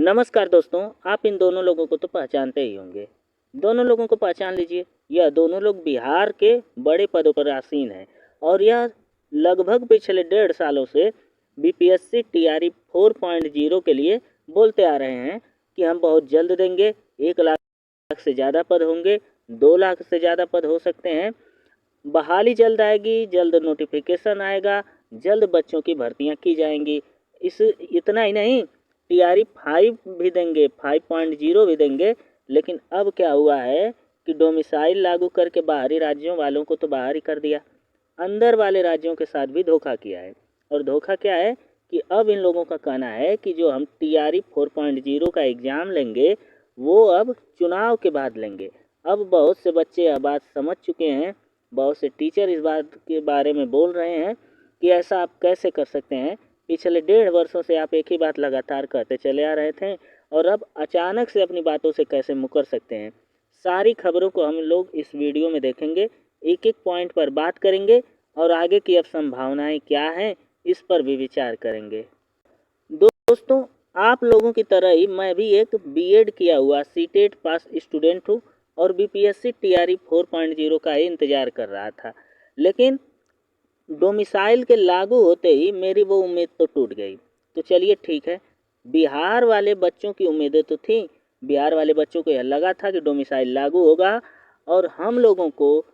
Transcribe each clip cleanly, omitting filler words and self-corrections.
नमस्कार दोस्तों, आप इन दोनों लोगों को तो पहचानते ही होंगे। दोनों लोगों को पहचान लीजिए। यह दोनों लोग बिहार के बड़े पदों पर आसीन हैं और यह लगभग पिछले 1.5 सालों से बीपीएससी टीआरई 4.0 के लिए बोलते आ रहे हैं कि हम बहुत जल्द देंगे। 1 लाख से ज़्यादा पद होंगे, 2 लाख से ज़्यादा पद हो सकते हैं। बहाली जल्द आएगी, जल्द नोटिफिकेशन आएगा, जल्द बच्चों की भर्तियां की जाएंगी। इतना ही नहीं, टीआरई 5 भी देंगे, 5.0 भी देंगे। लेकिन अब क्या हुआ है कि डोमिसाइल लागू करके बाहरी राज्यों वालों को तो बाहर ही कर दिया, अंदर वाले राज्यों के साथ भी धोखा किया है। और धोखा क्या है कि अब इन लोगों का कहना है कि जो हम टीआरई 4.0 का एग्ज़ाम लेंगे वो अब चुनाव के बाद लेंगे। अब बहुत से बच्चे यह बात समझ चुके हैं, बहुत से टीचर इस बात के बारे में बोल रहे हैं कि ऐसा आप कैसे कर सकते हैं। पिछले 1.5 वर्षों से आप एक ही बात लगातार कहते चले आ रहे थे और अब अचानक से अपनी बातों से कैसे मुकर सकते हैं। सारी खबरों को हम लोग इस वीडियो में देखेंगे, एक एक पॉइंट पर बात करेंगे और आगे की अब संभावनाएं क्या हैं इस पर भी विचार करेंगे। दोस्तों, आप लोगों की तरह ही मैं भी एक बीएड किया हुआ सीटेट पास स्टूडेंट हूँ और बीपीएससी टीआरई 4.0 का ही इंतज़ार कर रहा था। लेकिन डोमिसाइल के लागू होते ही मेरी वो उम्मीद तो टूट गई। तो चलिए ठीक है, बिहार वाले बच्चों की उम्मीदें तो थी। बिहार वाले बच्चों को यह लगा था कि डोमिसाइल लागू होगा और हम लोगों को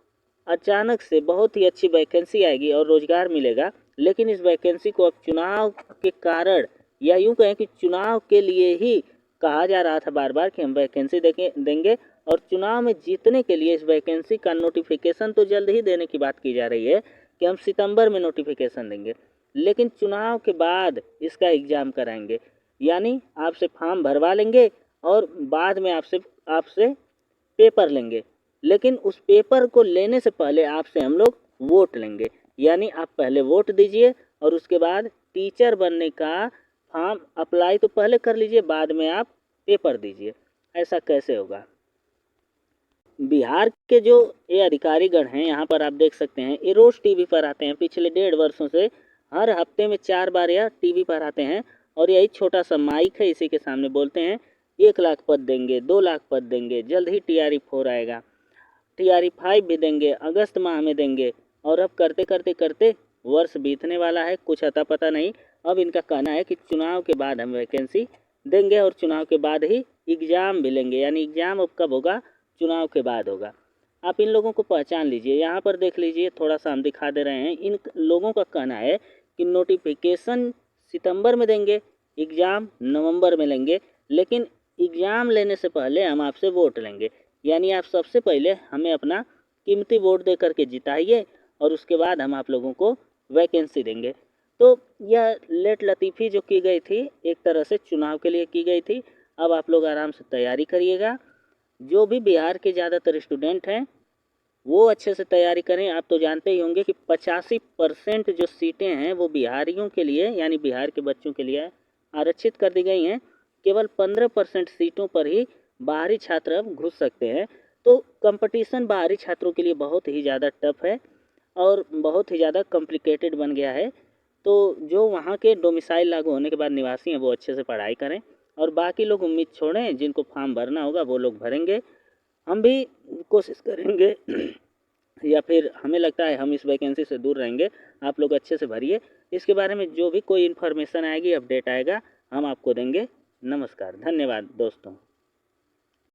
अचानक से बहुत ही अच्छी वैकेंसी आएगी और रोज़गार मिलेगा। लेकिन इस वैकेंसी को अब चुनाव के कारण, या यूँ कहें कि चुनाव के लिए ही कहा जा रहा था बार बार कि हम वैकेंसी देंगे और चुनाव में जीतने के लिए इस वैकेंसी का नोटिफिकेशन तो जल्द ही देने की बात की जा रही है कि हम सितंबर में नोटिफिकेशन देंगे। लेकिन चुनाव के बाद इसका एग्ज़ाम कराएंगे, यानी आपसे फॉर्म भरवा लेंगे और बाद में आपसे पेपर लेंगे। लेकिन उस पेपर को लेने से पहले आपसे हम लोग वोट लेंगे, यानी आप पहले वोट दीजिए और उसके बाद टीचर बनने का फॉर्म अप्लाई तो पहले कर लीजिए, बाद में आप पेपर दीजिए। ऐसा कैसे होगा? बिहार के जो ये अधिकारीगण हैं, यहाँ पर आप देख सकते हैं, ये रोज़ टीवी पर आते हैं। पिछले 1.5 वर्षों से हर हफ्ते में 4 बार यह टीवी पर आते हैं और यही छोटा सा माइक है, इसी के सामने बोलते हैं 1 लाख पद देंगे, 2 लाख पद देंगे, जल्द ही टीआरई 4 आएगा, टीआरई 5 भी देंगे, अगस्त माह में देंगे। और अब करते करते करते वर्ष बीतने वाला है, कुछ अता पता नहीं। अब इनका कहना है कि चुनाव के बाद हम वैकेंसी देंगे और चुनाव के बाद ही एग्ज़ाम भी लेंगे, यानी एग्ज़ाम अब कब होगा? चुनाव के बाद होगा। आप इन लोगों को पहचान लीजिए, यहाँ पर देख लीजिए, थोड़ा सा हम दिखा दे रहे हैं। इन लोगों का कहना है कि नोटिफिकेशन सितंबर में देंगे, एग्ज़ाम नवंबर में लेंगे, लेकिन एग्ज़ाम लेने से पहले हम आपसे वोट लेंगे, यानी आप सबसे पहले हमें अपना कीमती वोट दे करके जिताइए और उसके बाद हम आप लोगों को वैकेंसी देंगे। तो यह लेट लतीफ़ी जो की गई थी, एक तरह से चुनाव के लिए की गई थी। अब आप लोग आराम से तैयारी करिएगा। जो भी बिहार के ज़्यादातर स्टूडेंट हैं वो अच्छे से तैयारी करें। आप तो जानते ही होंगे कि 85% जो सीटें हैं वो बिहारियों के लिए, यानी बिहार के बच्चों के लिए आरक्षित कर दी गई हैं। केवल 15% सीटों पर ही बाहरी छात्र अब घुस सकते हैं। तो कंपटीशन बाहरी छात्रों के लिए बहुत ही ज़्यादा टफ है और बहुत ही ज़्यादा कॉम्प्लिकेटेड बन गया है। तो जो वहाँ के डोमिसाइल लागू होने के बाद निवासी हैं वो अच्छे से पढ़ाई करें और बाकी लोग उम्मीद छोड़ें, जिनको फॉर्म भरना होगा वो लोग भरेंगे। हम भी कोशिश करेंगे या फिर हमें लगता है हम इस वैकेंसी से दूर रहेंगे। आप लोग अच्छे से भरिए। इसके बारे में जो भी कोई इन्फॉर्मेशन आएगी, अपडेट आएगा, हम आपको देंगे। नमस्कार, धन्यवाद दोस्तों।